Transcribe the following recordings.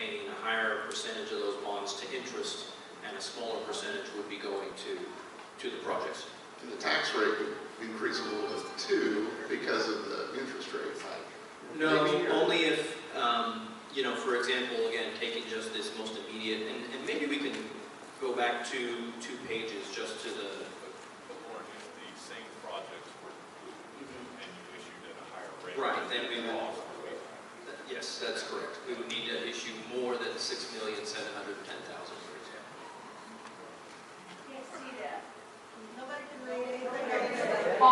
paying a higher percentage of those bonds to interest, and a smaller percentage would be going to the projects. And the tax rate would increase a little bit too because of the interest rate hike. No, only if, you know, for example, again, taking just this most immediate, and maybe we can go back to 2 pages just to the... Or if the same projects were and you issued at a higher rate. Right, then we would... Yes, that's correct. We would need to issue more than $6,710,000, for example. Can't see that. Nobody can read anything.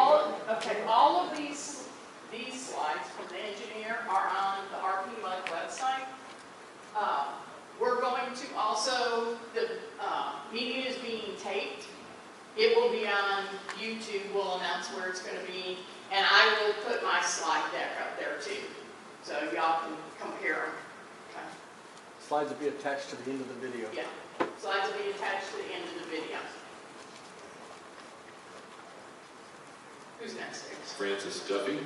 All of these slides from the engineer are on the RPMUD website. We're going to also, the meeting is being taped. It will be on YouTube. We'll announce where it's going to be. And I will put my slide deck up there too. So y'all can compare them. Okay. Slides will be attached to the end of the video. Yeah. Slides will be attached to the end of the video. Who's next? Francis Duffy.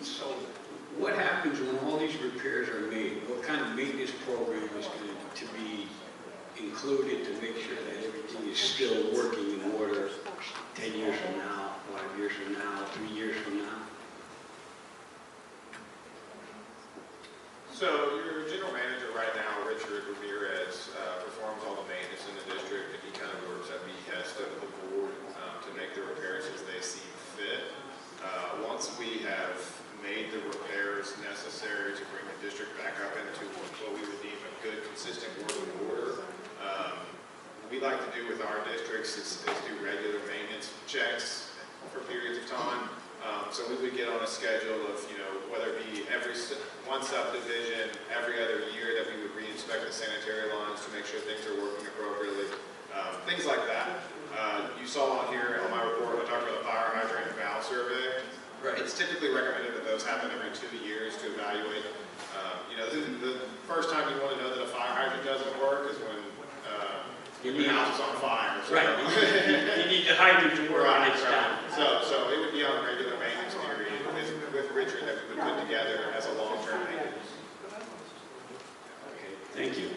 So what happens when all these repairs are made? What kind of maintenance program is going to be included to make sure that everything is still working in order 10 years from now, 5 years from now, 3 years from now? So your general manager right now, Richard Ramirez, performs all the maintenance in the district, and he kind of works at behest of the board to make the repairs as they see fit. Once we have made the repairs necessary to bring the district back up into what we would deem a good, consistent working order, we like to do with our districts is do regular maintenance checks for periods of time. So we would get on a schedule of, you know, whether it be one subdivision, every other year that we would re-inspect the sanitary lines to make sure things are working appropriately, things like that. You saw on here on my report, I talked about the fire hydrant and valve survey. Right. It's typically recommended that those happen every 2 years to evaluate. You know, the first time you want to know that a fire hydrant doesn't work is when your house is on fire. So. Right. You need the hydrant to work when it's down. So it would be on a regular maintenance period with Richard that we would put together as a long-term maintenance. Okay, thank you.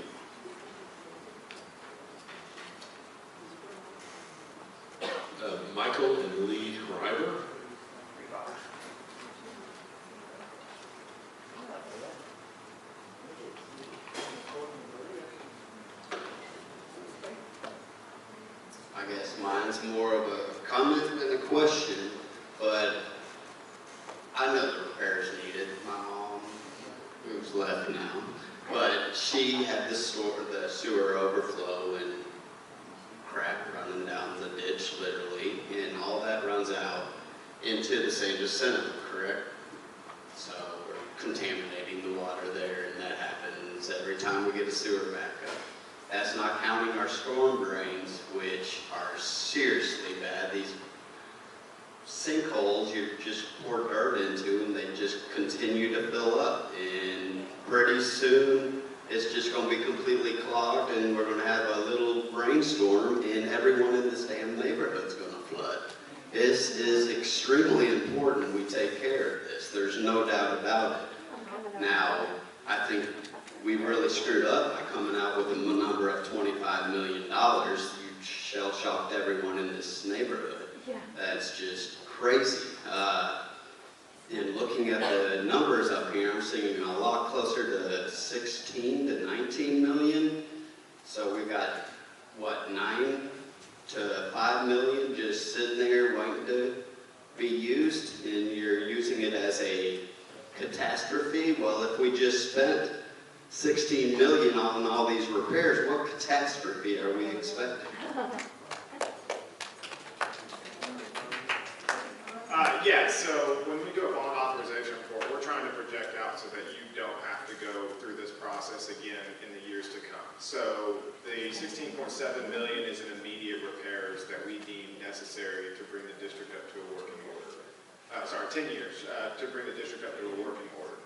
Michael and Lee Reiber. I guess mine's more of a comment than a question, but I know the repairs needed. My mom, who's left now, but she had the sewer overflow and crap running down the ditch, literally, and all that runs out into the St. Jacinto, correct? So we're contaminating the water there, and that happens every time we get a sewer backup. That's not counting our storm drains, which are seriously bad. These sinkholes you just pour dirt into and they just continue to fill up. And pretty soon it's just going to be completely clogged and we're going to have a little rainstorm and everyone in this damn neighborhood is going to flood. This is extremely important we take care of this. There's no doubt about it. Now, I think we really screwed up by coming out with a number of $25 million. You shell-shocked everyone in this neighborhood. Yeah. That's just crazy. And looking at the numbers up here, I'm seeing a lot closer to 16 to 19 million. So we've got, what, 9 to 5 million just sitting there waiting to be used, and you're using it as a catastrophe. Well, if we just spent 16 million on all these repairs, what catastrophe are we expecting? Yeah, so when we do a bond authorization report, we're trying to project out so that you don't have to go through this process again in the years to come. So the 16.7 million is an immediate repairs that we deem necessary to bring the district up to a working order. 10 years to bring the district up to a working order.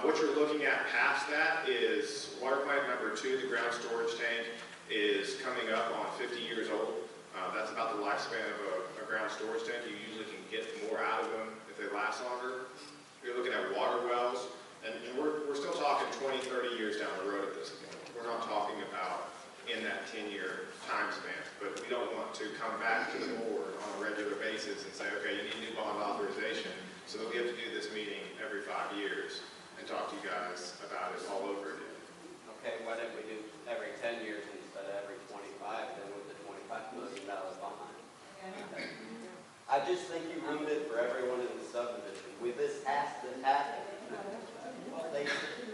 What you're looking at past that is water plant number 2, the ground storage tank, is coming up on 50 years old. That's about the lifespan of a a ground storage tank, you usually can get more out of them if they last longer. You're looking at water wells, and we're still talking 20, 30 years down the road at this point. We're not talking about in that 10-year time span, but we don't want to come back to the board on a regular basis and say, okay, you need new bond authorization, so that we have to do this meeting every 5 years and talk to you guys about it all over again. Okay, why don't we do every 10 years instead of every 25, then with the $25 million bond? I just think you ruined it for everyone in the subdivision. This has to happen.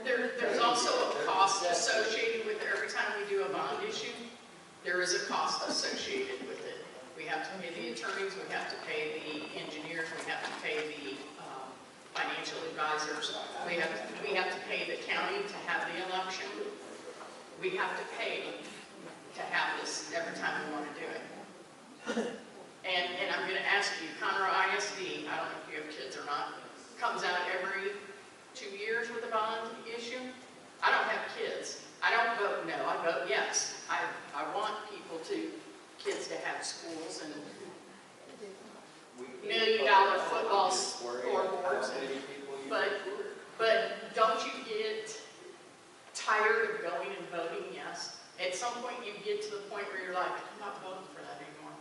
There's also a cost associated with every time we do a bond issue. There is a cost associated with it. We have to pay the attorneys, we have to pay the engineers, we have to pay the financial advisors. We have to pay the county to have the election. We have to pay to have this every time we want to do it. And I'm going to ask you, Conroe ISD, I don't know if you have kids or not, comes out every 2 years with a bond issue. I don't have kids. I don't vote no, I vote yes. I want kids to have schools and $1 million football scoreboards. But don't you get tired of going and voting yes? At some point you get to the point where you're like, I'm not voting for that anymore.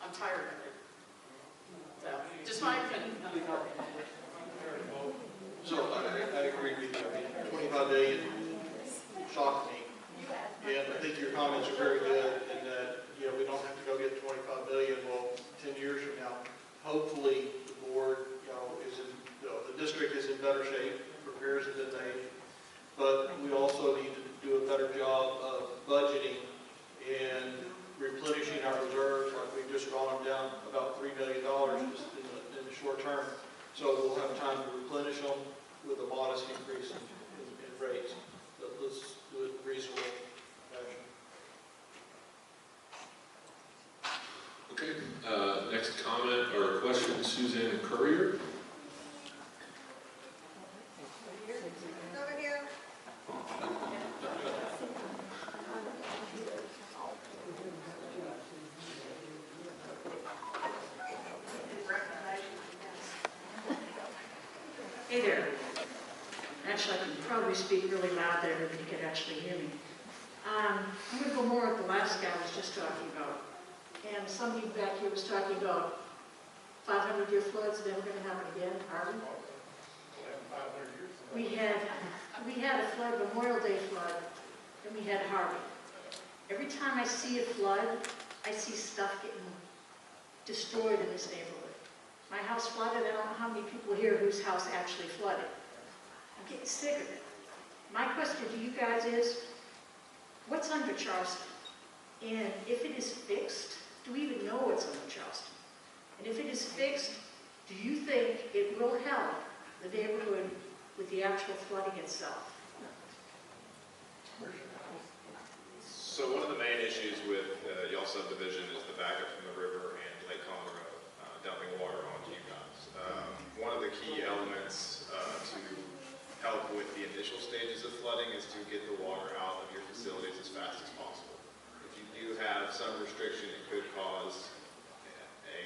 I'm tired of it. So, just my opinion. So I agree with you. I mean, 25 million shocked me. And I think your comments are very good in that, we don't have to go get 25 million. Well, 10 years from now, hopefully the board, the district is in better shape, prepares it than they. But we also need to do a better job of budgeting and replenishing our reserves. Like we've just drawn them down about $3 million just in the short term. So we'll have time to replenish them with a modest increase in rates. But let's do it in reasonable fashion. Okay, next comment or question, Suzanne Courier. Over here. Hey there. Actually, I can probably speak really loud there if you could actually hear me. I'm going to go more what the last guy was just talking about. And somebody back here was talking about 500-year floods never going to happen again, are we? We had a flood, Memorial Day flood, and we had Harvey. Every time I see a flood, I see stuff getting destroyed in this neighborhood. My house flooded. I don't know how many people here whose house actually flooded. I'm getting sick of it. My question to you guys is, what's under Charleston? And if it is fixed, do we even know what's under Charleston? And if it is fixed, do you think it will help the neighborhood with the actual flooding itself? So one of the main issues with y'all subdivision is the backup from the river and Lake Conroe dumping water onto you guys. One of the key elements to help with the initial stages of flooding is to get the water out of your facilities as fast as possible. If you do have some restriction, it could cause a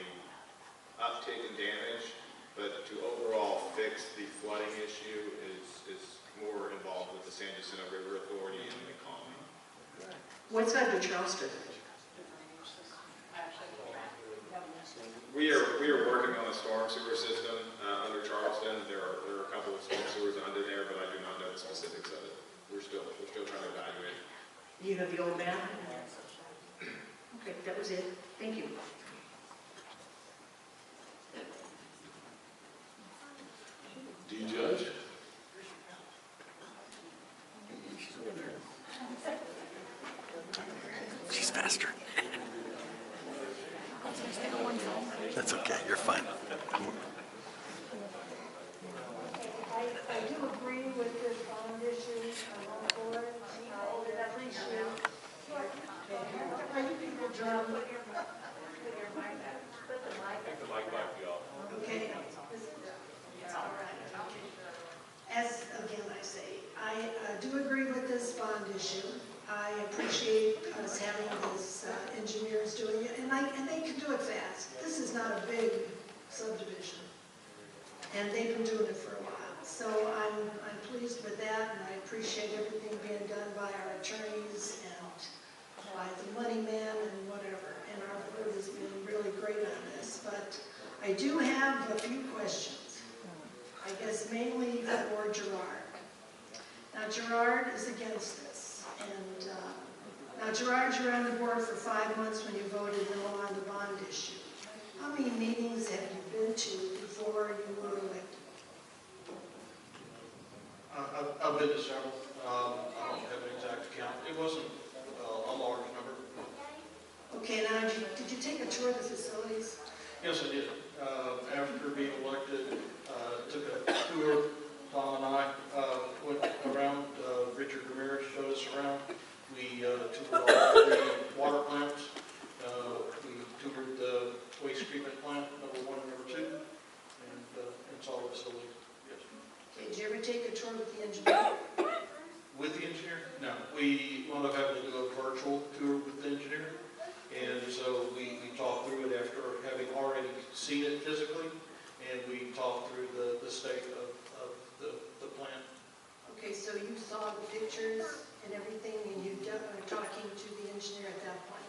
uptick in damage, but to overall fix the flooding issue is more involved with the San Jacinto River Authority and the Conroe. What's under Charleston? We are working on a storm sewer system under Charleston. There are a couple of storm sewers under there, but I do not know the specifics of it. We're still trying to evaluate. You have the old map? Okay, that was it. Thank you. Do you judge? She's faster. That's okay, you're fine. I do agree with this bond issue. I'm all for it. At least you did a good job. Put your mic back. Put the mic back. Okay. As again I say, I do agree with this bond issue. I appreciate us having these engineers doing it, and they can do it fast. This is not not a big subdivision, and they've been doing it for a while. So I'm pleased with that, and I appreciate everything being done by our attorneys and by the money man and whatever. And our board has been really great on this. But I do have a few questions, I guess mainly for Gerard. Now Gerard is against this, and now Gerard, you're on the board for 5 months when you voted no on the bond issue. How many meetings have you been to before you were elected? I've been to several. I don't have an exact count. It wasn't a large number. Okay, now did you take a tour of the facilities? Yes, I did. After being elected, took a tour. Tom and I went around. Richard Ramirez showed us around. We toured all the water plants. We toured the waste treatment plant, number 1 and number 2, and saw the facilities. Yes. Okay, did you ever take a tour with the engineer? With the engineer? No. We wound up having to do a virtual tour with the engineer. And so we talked through it after having already seen it physically, and we talked through the state of the plant. Okay, so you saw the pictures and everything, and you were talking to the engineer at that point?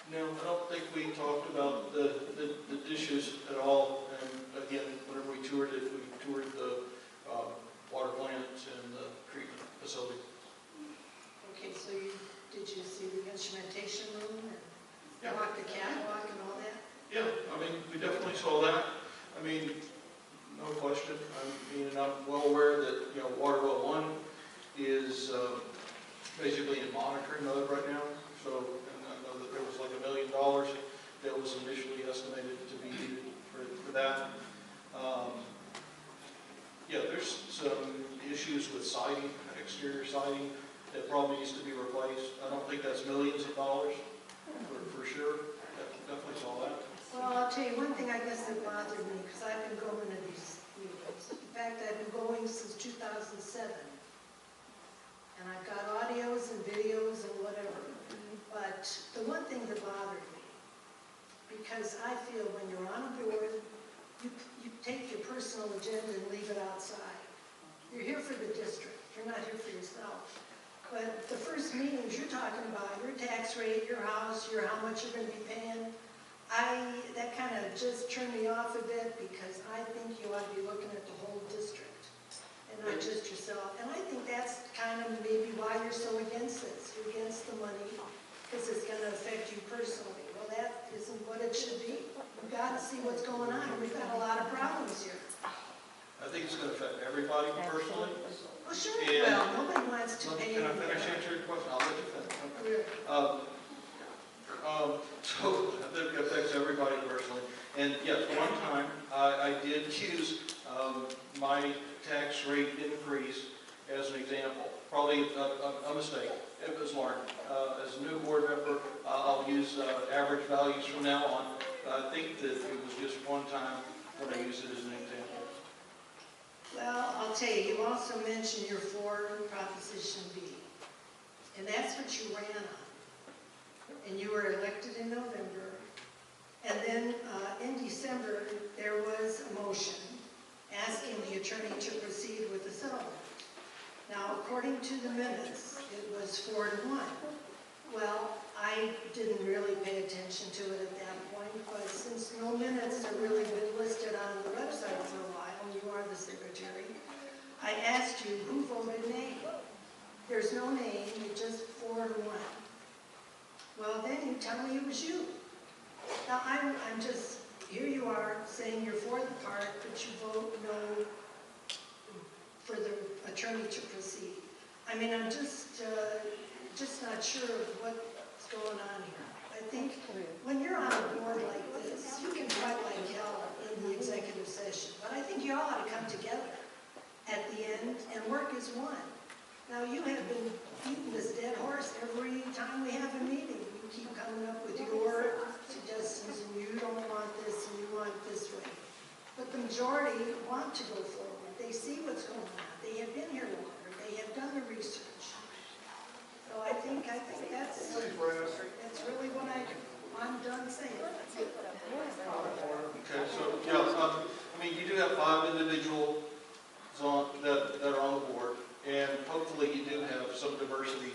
No, I don't think we talked about the dishes at all. And again, whenever we toured it, we toured the water plants and the treatment facility. Okay, so did you see the instrumentation room and Yeah. walk the catwalk and all that? Yeah, I mean, we definitely saw that. I mean, no question. I mean, I'm well aware that, you know, Water Well 1 is basically in monitoring mode right now. So, and I know that there was like $1 million that was initially estimated to be needed for that. Yeah, there's some issues with siding, exterior siding, that probably needs to be replaced. I don't think that's millions of dollars, for sure. Definitely saw that. Well, I'll tell you one thing I guess that bothered me, because I've been going to these meetings. In fact, I've been going since 2007. And I've got audios and videos and whatever. But the one thing that bothered me, because I feel when you're on a board, you take your personal agenda and leave it outside. You're here for the district. You're not here for yourself. But the first meetings, you're talking about your tax rate, your house, how much you're going to be paying. That kind of just turned me off a bit, because I think you ought to be looking at the whole district and not just yourself. And I think that's kind of maybe why you're so against this. You're against the money because it's going to affect you personally. Well, that isn't what it should be. We've got to see what's going on. We've got a lot of problems here. I think it's going to affect everybody personally. Well, sure it will. Nobody wants to pay. Can I finish answering your question? I'll let you finish. So I think it affects everybody personally. And yes, one time I did use my tax rate increase as an example. Probably a mistake. It was learned. As a new board member, I'll use average values from now on. I think that it was just one time when I used it as an example. Well, I'll tell you, you also mentioned your 4 Proposition B. And that's what you ran on. And you were elected in November. And then in December, there was a motion asking the attorney to proceed with the settlement. Now, according to the minutes, it was 4-1. Well, I didn't really pay attention to it at that point, but since no minutes have really been listed on the website for a while, and you are the secretary, I asked you who voted nay. There's no name, it's just 4-1. Well, then you tell me it was you. Now, I'm just, here you are saying you're for the part, but you vote no for the attorney to proceed. I mean, I'm just not sure of what's going on here. I think when you're on a board like this, you can fight like hell in the executive session, but I think you all ought to come together at the end and work as one. Now, you have been beating this dead horse every time we have a meeting. You keep coming up with your suggestions, and you don't want this, and you want it this way. But the majority want to go forward. They see what's going on. They have been here longer. They have done the research. So I think that's really what I do. I'm done saying. Okay, so, yeah, I mean, you do have 5 individuals that are on the board, and hopefully you do have some diversity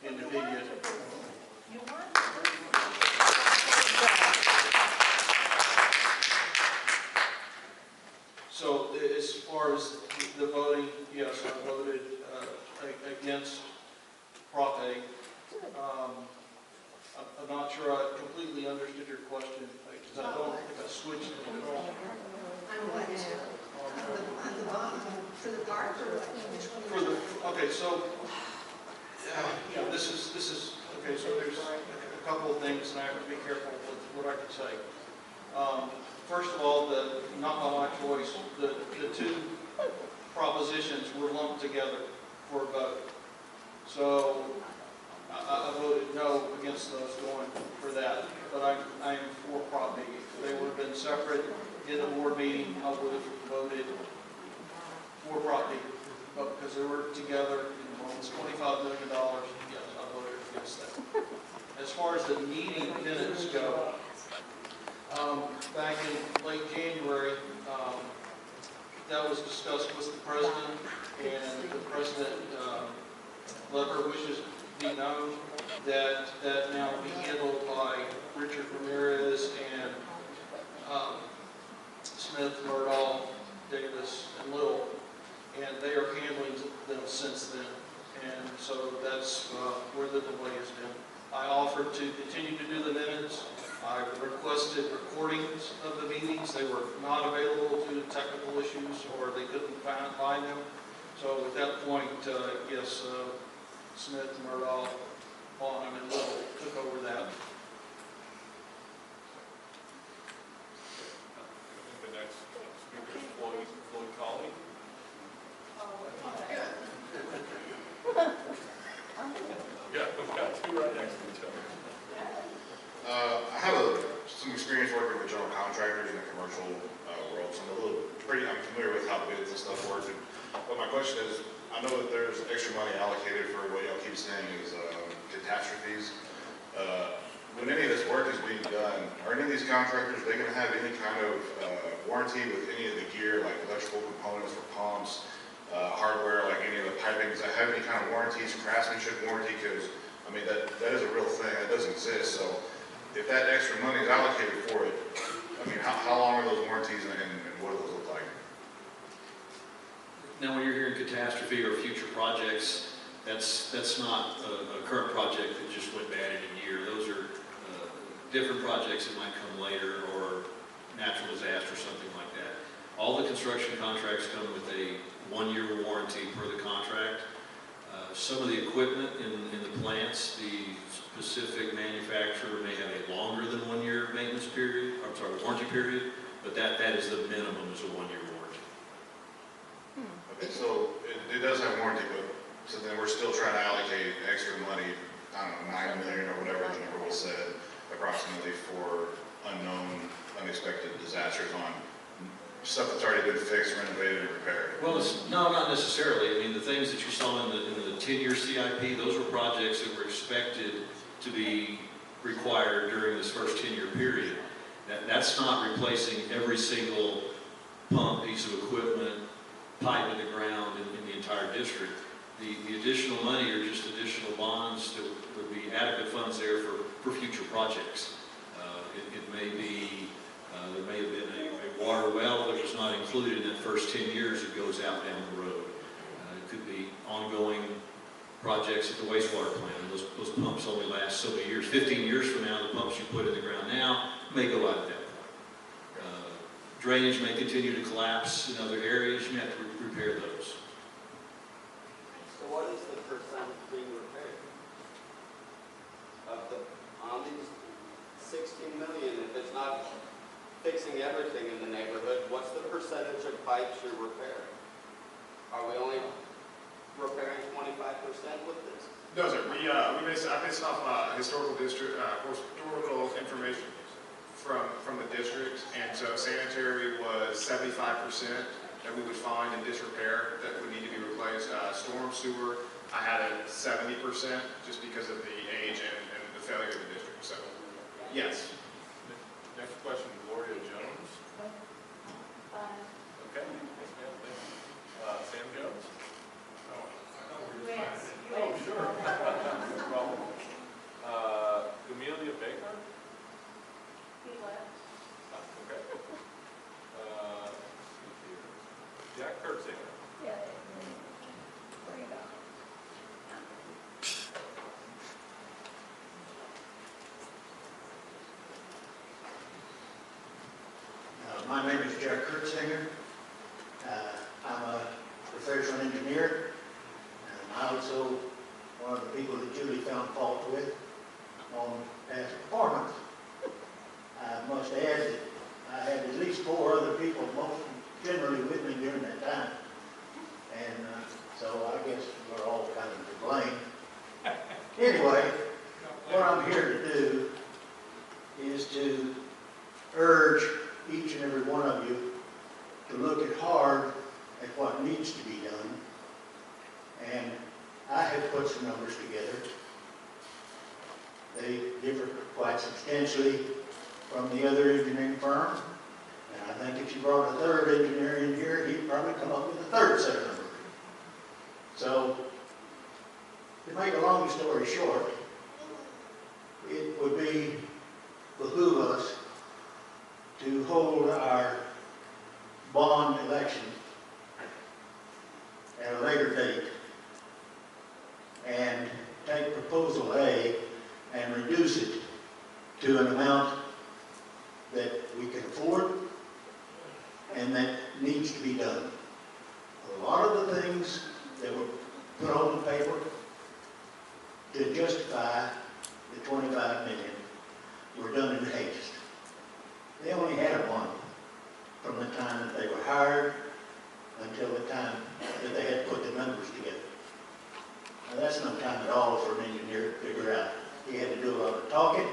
in the opinion. So as far as the voting, yes, I voted against Prop A. I'm not sure I completely understood your question, because I don't think I switched it at all. I'm what? On the bottom, for the park or what? Which one? For the, okay, so, yeah, this is, okay, so there's a couple of things, and I have to be careful with what I can say. First of all, not by my choice, the 2 propositions were lumped together for a vote. So I voted no against those going for that, but I am for Prop B. If they would have been separate in the board meeting, I would have voted for Prop B. But because they were together, it's $25 million, yes, I voted against that. As far as the meeting minutes go, back in late January, that was discussed with the president, and the president let her wishes be known that now be handled by Richard Ramirez and Smith, Murdahl, Davis, and Little, and they are handling them since then. And so that's where the delay has been. I offered to continue to do the minutes. I requested recordings of the meetings. They were not available due to technical issues, or they couldn't find them. So at that point, yes, Smith, Murdahl, Bonham, and Little took over that. The next speaker is Floyd Colley. Yeah, we've got 2 right next to each other. I have some experience working with general contractors in the commercial world, so I'm familiar with how bids and stuff work. But my question is, I know that there's extra money allocated for what y'all keep saying is catastrophes. When any of this work is being done, are any of these contractors, they going to have any kind of warranty with any of the gear, like electrical components for pumps, hardware, like any of the piping? Does that have any kind of warranties, craftsmanship warranty? Because, I mean, that is a real thing. That doesn't exist. So if that extra money is allocated for it, I mean, how long are those warranties, and what do those look like? Now, when you're hearing catastrophe or future projects, that's not a current project that just went bad in a year. Those are different projects that might come later, or natural disaster, something like that. All the construction contracts come with a 1-year warranty per the contract. Some of the equipment in the plants, the specific manufacturer may have a longer than 1-year maintenance period, warranty period, but that is the minimum, is a 1-year warranty. Okay, so it does have warranty, but so then we're still trying to allocate extra money, I don't know, $9 million or whatever the number was said, approximately, for unknown, unexpected disasters on stuff that's already been fixed, renovated, and repaired. Well, no, not necessarily. I mean, the things that you saw in the 10-year CIP, those were projects that were expected to be required during this first 10-year period. That's not replacing every single pump, piece of equipment, pipe in the ground in the entire district. The additional money are just additional bonds that would be adequate funds there for future projects. It may be, there may have been a water well that was not included in that first 10 years that goes out down the road. It could be ongoing projects at the wastewater plant, and those pumps only last so many years. 15 years from now, the pumps you put in the ground now may go out at that point. Drainage may continue to collapse in other areas. You have to repair those. So what is the percent being repaired? On these 16 million, if it's not fixing everything in the neighborhood, what's the percentage of pipes you're repairing? Are we only repairing 25% with this? No, sir. I based off historical information from the district, and so sanitary was 75% that we would find in disrepair that would need to be replaced. Storm sewer, I had it 70% just because of the age and the failure of the district. So Yes. Next question, Gloria Jones. Okay. Yes, ma'am. Thank you. Sam Jones? Yes. Oh, sure. No problem. Amelia Baker? He left. Okay. Let's see here. Jack Kurtzinger? Yeah. Bring it up. My name is Jack Kurtzinger. I'm a professional engineer, and I'm also one of the people that Julie found fault with on past performance. I must add that I had at least 4 other people, most generally with me during that time, and so I guess we're all kind of to blame. Anyway, what I'm here to do is to urge each and every one of you to look at hard at what needs to be done. And I have put some numbers together. They differ quite substantially from the other engineering firm. And I think if you brought a third engineer in here, he'd probably come up with a third set of numbers. So, to make a long story short, it would behoove us to hold our bond election at a later date and take proposal A and reduce it to an amount that we can afford and that needs to be done. A lot of the things that were put on the paper to justify the 25 million were done in haste. They only had one from the time that they were hired until the time that they had put the numbers together. Now that's no time at all for an engineer to figure out. He had to do a lot of talking,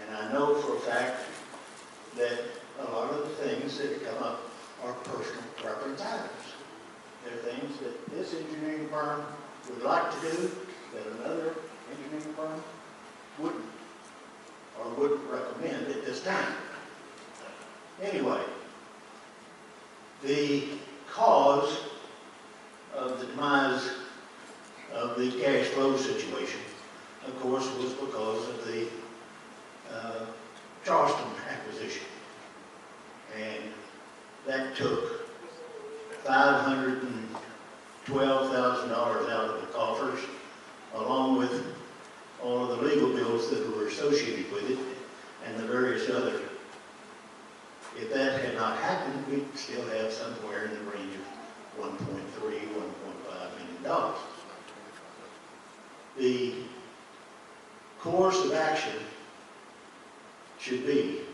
and I know for a fact that a lot of the things that come up are personal preference items. They're things that this engineering firm would like to do that another engineering firm wouldn't, or wouldn't recommend at this time. Anyway, the cause of the demise of the cash flow situation, of course, was because of the Charleston acquisition. And that took $512,000 out of the coffers, along with all of the legal bills that were associated with it and the various other. If that had not happened, we'd still have somewhere in the range of $1.3, $1.5 million. The course of action should be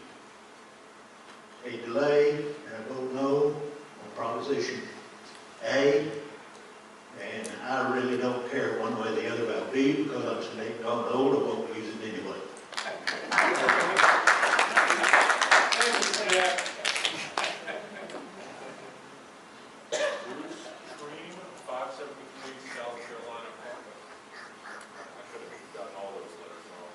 a delay and a vote no on Proposition A, and I really don't care one way or the other about B because I'm so dang old I won't use it anyway. Bruce Cream, 573 South Carolina Park. I could have gotten all those letters wrong.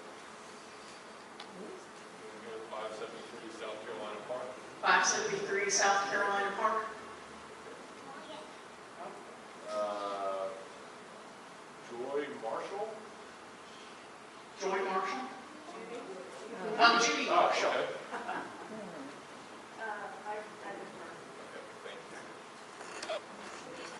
573 South Carolina Park. 573 South Carolina Park.